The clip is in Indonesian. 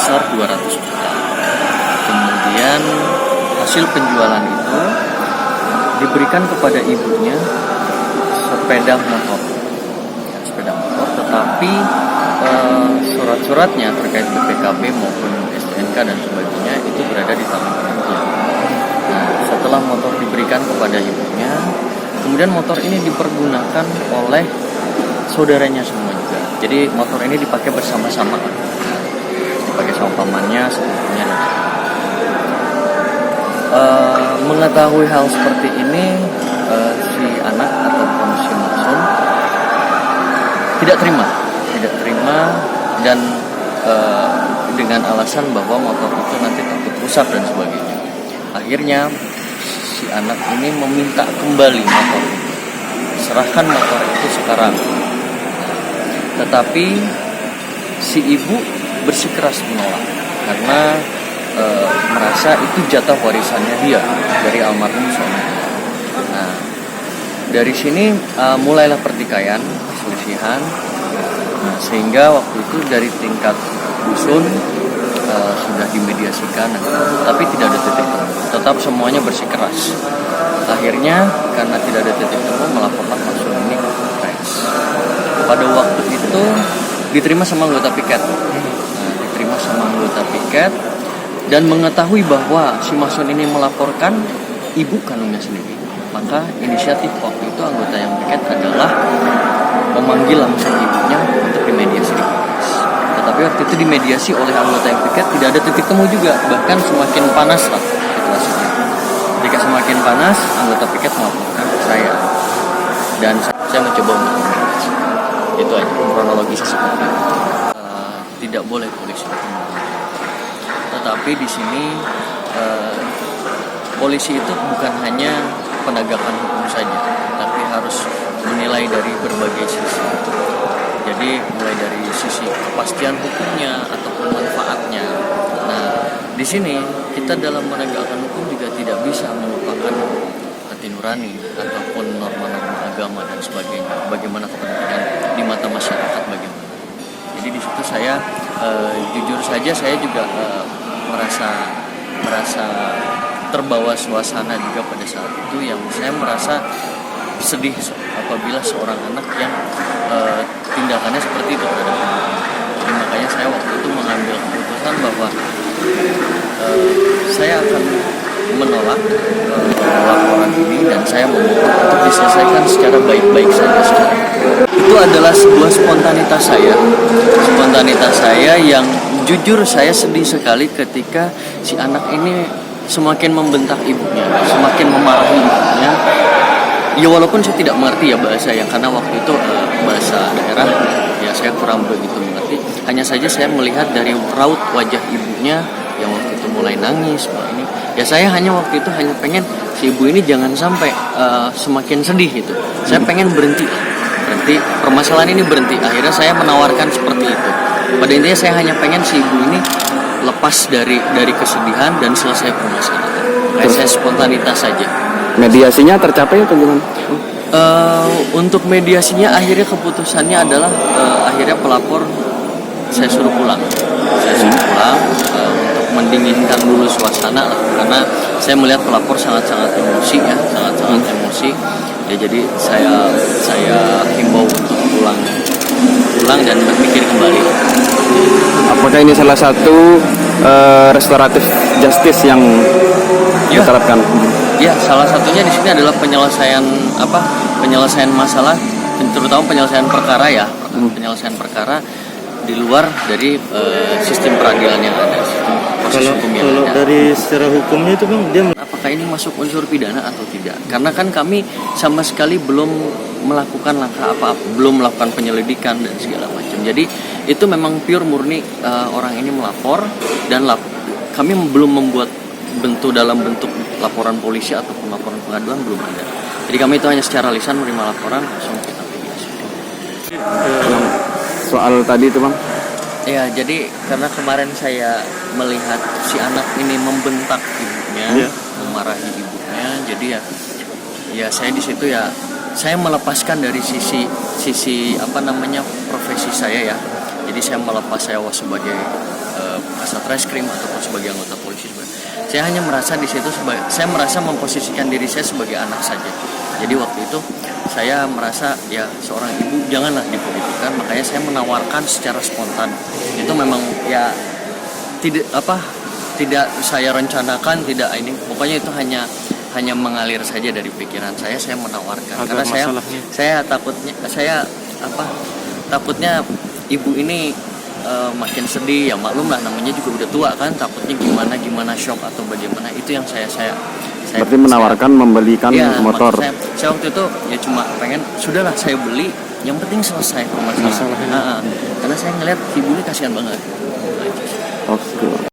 sebesar 200 juta. Kemudian hasil penjualan itu diberikan kepada ibunya sepeda motor, tetapi surat-suratnya terkait BPKB maupun STNK dan sebagainya itu berada di tangan ibunya. Nah, setelah motor diberikan kepada ibunya, kemudian motor ini dipergunakan oleh saudaranya semua juga. Jadi motor ini dipakai bersama-sama, dipakai sama pamannya, sepupunya. Mengetahui hal seperti ini, si anak ataupun si Maksum tidak terima dan dengan alasan bahwa motor itu nanti takut rusak dan sebagainya. Akhirnya si anak ini meminta kembali motor itu, serahkan motor itu sekarang. Tetapi si ibu bersikeras menolak karena merasa itu jatah warisannya dia dari almarhum suami. Nah, dari sini mulailah pertikaian, perselisihan. Nah, sehingga waktu itu dari tingkat dusun sudah dimediasikan, tapi tidak ada titik temu. Tetap semuanya bersikeras. Akhirnya karena tidak ada titik temu, melaporkan Maksum ini ke Polres. Pada waktu itu diterima sama anggota piket. Dan mengetahui bahwa si Maksum ini melaporkan ibu kandungnya sendiri, maka inisiatif waktu itu anggota yang piket adalah memanggil langsung ibunya untuk dimediasi di Polres. Tetapi waktu itu dimediasi oleh anggota yang piket tidak ada titik temu juga, bahkan semakin panas lah situasinya. Ketika semakin panas, anggota piket melaporkan ke saya dan saya mencoba untuk memediasi. Itu aja kronologisnya seperti itu. Tidak boleh polisi bertemu. Tetapi di sini polisi itu bukan hanya penegakan hukum saja, tapi harus menilai dari berbagai sisi. Jadi mulai dari sisi kepastian hukumnya ataupun manfaatnya. Nah, di sini kita dalam menegakkan hukum juga tidak bisa melupakan hati nurani ataupun norma-norma agama dan sebagainya. Bagaimana kepentingan di mata masyarakat bagaimana. Jadi di situ saya jujur saja saya juga merasa terbawa suasana juga pada saat itu, yang saya merasa sedih apabila seorang anak yang tindakannya seperti itu terhadap ibunya. Jadi makanya saya waktu itu mengambil keputusan bahwa saya akan menolak laporan ini dan saya memohon untuk diselesaikan secara baik-baik saja sekarang. Itu adalah sebuah spontanitas saya yang jujur saya sedih sekali ketika si anak ini semakin membentak ibunya, semakin memarahi ibunya. Ya walaupun saya tidak mengerti ya bahasa yang, karena waktu itu bahasa daerah ya saya kurang begitu mengerti. Hanya saja saya melihat dari raut wajah ibunya yang waktu itu mulai nangis ini. Ya saya waktu itu hanya pengen si ibu ini jangan sampai semakin sedih gitu. Saya pengen berhenti permasalahan ini berhenti. Akhirnya saya menawarkan seperti itu. Pada intinya saya hanya pengen si ibu ini lepas dari kesedihan dan selesai permasalahan. Saya spontanitas saja. Mediasinya tercapai atau gimana? Untuk mediasinya akhirnya keputusannya adalah akhirnya pelapor saya suruh pulang untuk mendinginkan dulu suasana lah, karena saya melihat pelapor sangat-sangat emosi ya, jadi saya himbau untuk pulang dan berpikir kembali. Apakah ini salah satu restoratif justice yang diterapkan? Ya, salah satunya di sini adalah penyelesaian masalah, terutama penyelesaian perkara ya, penyelesaian perkara di luar dari sistem peradilan yang ada, proses hukum yang ada. Kalau dari secara hukumnya itu Bang, apakah ini masuk unsur pidana atau tidak? Karena kan kami sama sekali belum melakukan langkah apa-apa, belum melakukan penyelidikan dan segala macam. Jadi itu memang pure murni orang ini melapor dan kami belum membuat dalam bentuk laporan polisi ataupun laporan pengadilan, belum ada. Jadi kami itu hanya secara lisan menerima laporan langsung kita mediasi. Soal tadi itu Bang? Ya, jadi karena kemarin saya melihat si anak ini membentak ibunya, memarahi ibunya, jadi ya saya di situ ya saya melepaskan dari sisi profesi saya ya. Jadi Jadi saya melepas saya sebagai kasat reskrim ataupun sebagai anggota polisi. Saya hanya merasa di situ saya merasa memposisikan diri saya sebagai anak saja. Jadi waktu itu saya merasa ya seorang ibu janganlah dipolitikan, makanya saya menawarkan secara spontan. Itu memang ya tidak saya rencanakan, tidak ini, pokoknya itu hanya mengalir saja dari pikiran saya menawarkan. Karena saya takutnya ibu ini makin sedih, ya maklum lah, namanya juga udah tua kan, takutnya gimana shock atau bagaimana. Itu yang saya berarti menawarkan membelikan ya, motor. Saya waktu itu ya cuma pengen sudahlah saya beli, yang penting selesai permasalahan. Karena saya ngeliat ibu ini kasihan banget. Oke.